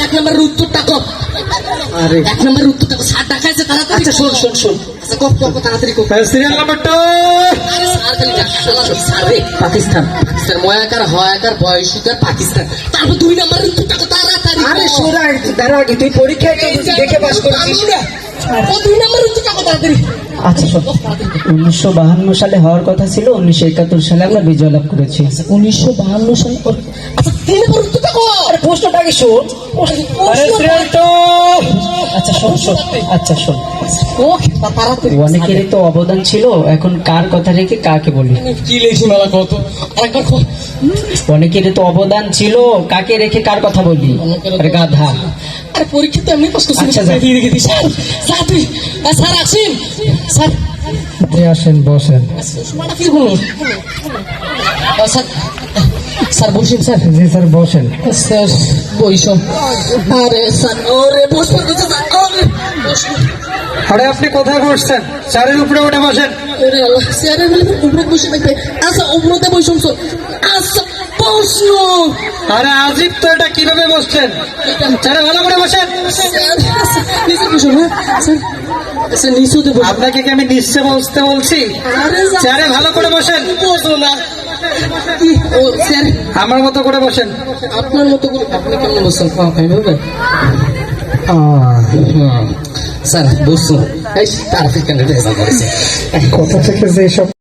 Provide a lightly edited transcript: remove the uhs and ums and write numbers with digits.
এক নম্বর উত্তরটা কর। আরে এক নম্বর উত্তরটা কর। স্যার ডাকাইছে তাড়াতাড়ি। আচ্ছা শোন আচ্ছা কপ তাড়াতাড়ি কর। সিরিয়াল নাম্বার 2 আরে স্যার খালি শালা স্যার রে। পাকিস্তান। স্যার ময়াকার হয়াকার বয়সীকার পাকিস্তান। তারপর 2 নম্বর উত্তরটা কর তাড়াতাড়ি। আরে সোরা দাঁড়া আগে তুই পরীক্ষায় দেখে পাস করেছিস। ও 2 নম্বর উত্তরটা কর তাড়াতাড়ি। আচ্ছা শোন, 1952 সালে হওয়ার কথা ছিল, 1971 সালে আমরা বিজয় লাভ করেছি। 1952 সালে আচ্ছা 3 নম্বর উত্তরটা কর। আরে প্রশ্নটা কি শোন। আরে সিরিয়াল 2 আচ্ছা শোন, ওকে তাড়াতাড়ি। অনেকেরই তো অবদান ছিল, এখন কার কথা রেখে কাকে বলি? কি লিখি মেলা কত আরেকবার কর। অনেকেরই তো অবদান ছিল, কাকে রেখে কার কথা বলি? আরে গাধা। আরে পরীক্ষা তো এমনি পাস করছিস। আচ্ছা, যা। দেখি স্যার স্যার তুই স্যার আসেন স্যার। আসেন বসেন। সময়টা কি হলো স্যার? স্যার বসেন স্যার। জি স্যার বসেন। স্যার বইস। আরে স্যার ওরে বসবেন তো স্যার। আরে বসবেন। আরে আপনি কোথায় বসছেন? চারের উপরে উঠে বসেন। ওরে আল্লাহ স্যারের বলে উপরে বসে থাকবে। আচ্ছা উপরেতে বসুন স্যার। আচ্ছা প্রশ্ন। আরে আজিব তো, এটা কিভাবে বসছেন? চারে ভালো করে বসেন। স্যার নিচে বসুন। হ্যাঁ স্যার স্যার নিচুতে বসুন। আপনাকে কি আমি নিচে বসতে বলছি? আরে চারে ভালো করে বসেন। বসো না। কি ও স্যার আমার মতো করে বসেন। আপনার মতো করে আপনি কেমন বসছেন? ভাবে স্যার বসুন। এই তার থেকে করেছে কোথা থেকে যে সব